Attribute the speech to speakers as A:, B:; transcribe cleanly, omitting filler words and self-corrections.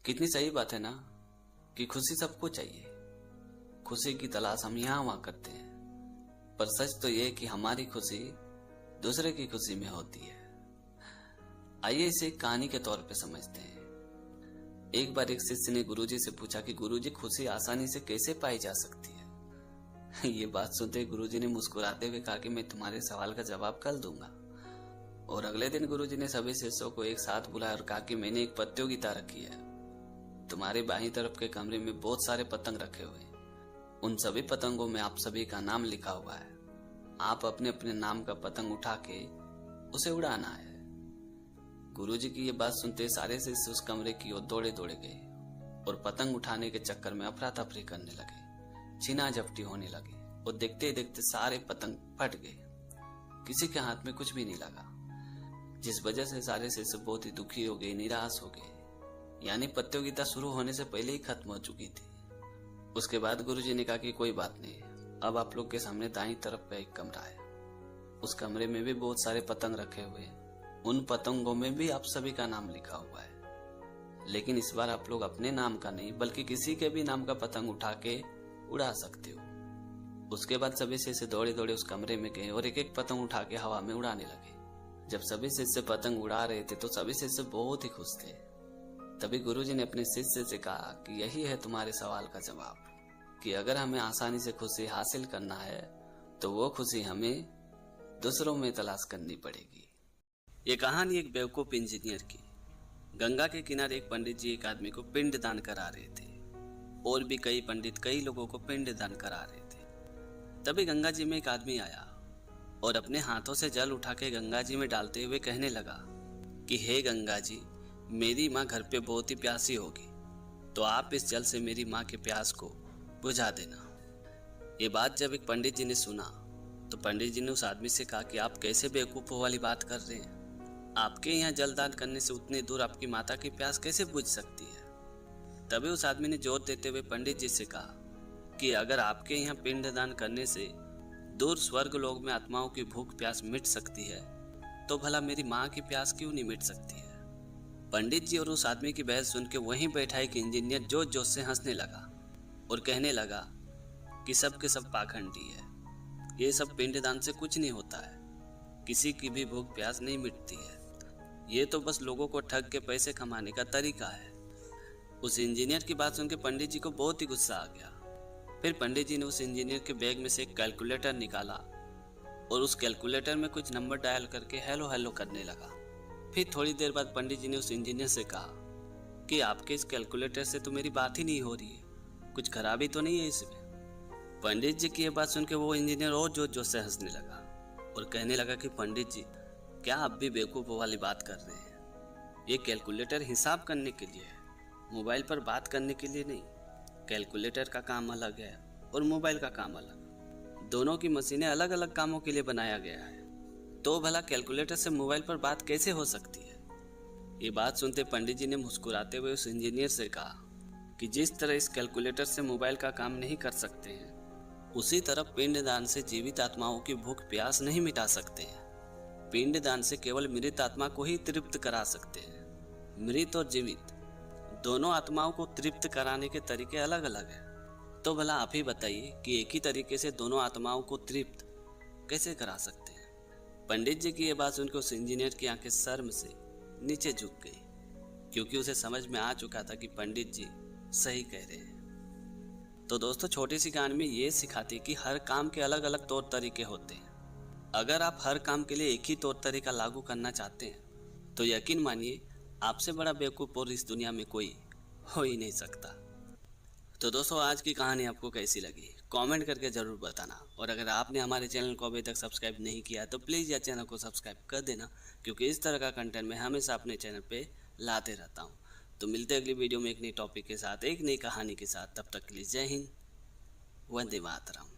A: कितनी सही बात है ना कि खुशी सबको चाहिए। खुशी की तलाश हम यहाँ वहाँ करते हैं, पर सच तो ये कि हमारी खुशी दूसरे की खुशी में होती है। आइए इसे एक कहानी के तौर पे समझते हैं। एक बार एक शिष्य ने गुरुजी से पूछा कि गुरुजी, खुशी आसानी से कैसे पाई जा सकती है। ये बात सुनते गुरुजी ने मुस्कुराते हुए कहा कि मैं तुम्हारे सवाल का जवाब कल दूंगा। और अगले दिन गुरुजी ने सभी शिष्यों को एक साथ बुलाया और कहा कि मैंने एक प्रतियोगिता रखी है। तुम्हारे बाईं तरफ के कमरे में बहुत सारे पतंग रखे हुए हैं। उन सभी पतंगों में आप सभी का नाम लिखा हुआ है। आप अपने अपने नाम का पतंग उठा के उसे उड़ाना है। गुरुजी की ये बात सुनते सारे शिष्य उस कमरे की ओर दौड़े दौड़े गए और पतंग उठाने के चक्कर में अफरा तफरी करने लगे, छीना झपटी होने लगे और देखते देखते सारे पतंग फट गए। किसी के हाथ में कुछ भी नहीं लगा, जिस वजह से सारे शिष्य बहुत ही दुखी हो गए, निराश हो गए। यानी प्रतियोगिता शुरू होने से पहले ही खत्म हो चुकी थी। उसके बाद गुरुजी ने कहा कि कोई बात नहीं, अब आप लोग के सामने दाईं तरफ पे एक कमरा है। उस कमरे में भी बहुत सारे पतंग रखे हुए हैं। उन पतंगों में भी आप सभी का नाम लिखा हुआ है, लेकिन इस बार आप लोग अपने नाम का नहीं बल्कि किसी के भी नाम का पतंग उठा के उड़ा सकते हो। उसके बाद सभी शिष्य दौड़े दौड़े उस कमरे में गए और एक एक पतंग उठा के हवा में उड़ाने लगे। जब सभी शिष्य पतंग उड़ा रहे थे तो सभी शिष्य बहुत ही खुश थे। तभी गुरुजी ने अपने शिष्य से कहा कि यही है तुम्हारे सवाल का जवाब, कि अगर हमें आसानी से खुशी हासिल करना है तो वो खुशी हमें दूसरों में तलाश करनी पड़ेगी। ये कहानी एक बेवकूफ इंजीनियर की। गंगा के किनारे एक पंडित जी एक आदमी को पिंड दान करा रहे थे। और भी कई पंडित कई लोगों को पिंड दान करा रहे थे। तभी गंगा जी में एक आदमी आया और अपने हाथों से जल उठा के गंगा जी में डालते हुए कहने लगा कि हे गंगा जी, मेरी माँ घर पे बहुत ही प्यासी होगी, तो आप इस जल से मेरी माँ के प्यास को बुझा देना। ये बात जब एक पंडित जी ने सुना तो पंडित जी ने उस आदमी से कहा कि आप कैसे बेवकूफ़ों वाली बात कर रहे हैं। आपके यहाँ जलदान करने से उतनी दूर आपकी माता की प्यास कैसे बुझ सकती है। तभी उस आदमी ने जोर देते हुए पंडित जी से कहा कि अगर आपके यहाँ पिंड दान करने से दूर स्वर्ग लोक में आत्माओं की भूख प्यास मिट सकती है, तो भला मेरी माँ की प्यास क्यों नहीं मिट सकती है। पंडित जी और उस आदमी की बहस सुन के वहीं बैठा एक इंजीनियर जोश जोश से हंसने लगा और कहने लगा कि सब के सब पाखंडी है। ये सब पिंडदान से कुछ नहीं होता है, किसी की भी भूख प्यास नहीं मिटती है। ये तो बस लोगों को ठग के पैसे कमाने का तरीका है। उस इंजीनियर की बात सुन के पंडित जी को बहुत ही गुस्सा आ गया। फिर पंडित जी ने उस इंजीनियर के बैग में से एक कैलकुलेटर निकाला और उस कैलकुलेटर में कुछ नंबर डायल करके हेलो हेलो करने लगा। फिर थोड़ी देर बाद पंडित जी ने उस इंजीनियर से कहा कि आपके इस कैलकुलेटर से तो मेरी बात ही नहीं हो रही है, कुछ खराबी तो नहीं है इसमें। पंडित जी की ये बात सुन के वो इंजीनियर और जोर जोर से हंसने लगा और कहने लगा कि पंडित जी, क्या आप भी बेवकूफ़ों वाली बात कर रहे हैं। ये कैलकुलेटर हिसाब करने के लिए है, मोबाइल पर बात करने के लिए नहीं। कैलकुलेटर का काम अलग है और मोबाइल का काम अलग, दोनों की मशीनें अलग अलग कामों के लिए बनाया गया है। तो भला कैलकुलेटर से मोबाइल पर बात कैसे हो सकती है। ये बात सुनते पंडित जी ने मुस्कुराते हुए उस इंजीनियर से कहा कि जिस तरह इस कैलकुलेटर से मोबाइल का काम नहीं कर सकते हैं, उसी तरह पिंडदान से जीवित आत्माओं की भूख प्यास नहीं मिटा सकते हैं। पिंडदान से केवल मृत आत्मा को ही तृप्त करा सकते हैं। मृत और जीवित दोनों आत्माओं को तृप्त कराने के तरीके अलग अलग हैं। तो भला आप ही बताइए कि एक ही तरीके से दोनों आत्माओं को तृप्त कैसे करा सकते हैं। पंडित जी की ये बात सुनकर उस इंजीनियर की आंखें शर्म से नीचे झुक गई, क्योंकि उसे समझ में आ चुका था कि पंडित जी सही कह रहे हैं। तो दोस्तों, छोटी सी कहानी में ये सिखाती कि हर काम के अलग अलग तौर तरीके होते हैं। अगर आप हर काम के लिए एक ही तौर तरीका लागू करना चाहते हैं तो यकीन मानिए आपसे बड़ा बेवकूफ़ और इस दुनिया में कोई हो ही नहीं सकता। तो दोस्तों, आज की कहानी आपको कैसी लगी कमेंट करके ज़रूर बताना। और अगर आपने हमारे चैनल को अभी तक सब्सक्राइब नहीं किया तो प्लीज़ यार चैनल को सब्सक्राइब कर देना, क्योंकि इस तरह का कंटेंट मैं हमेशा अपने चैनल पे लाते रहता हूँ। तो मिलते हैं अगली वीडियो में एक नई टॉपिक के साथ, एक नई कहानी के साथ। तब तक के लिए जय हिंद, वंदे मातरम।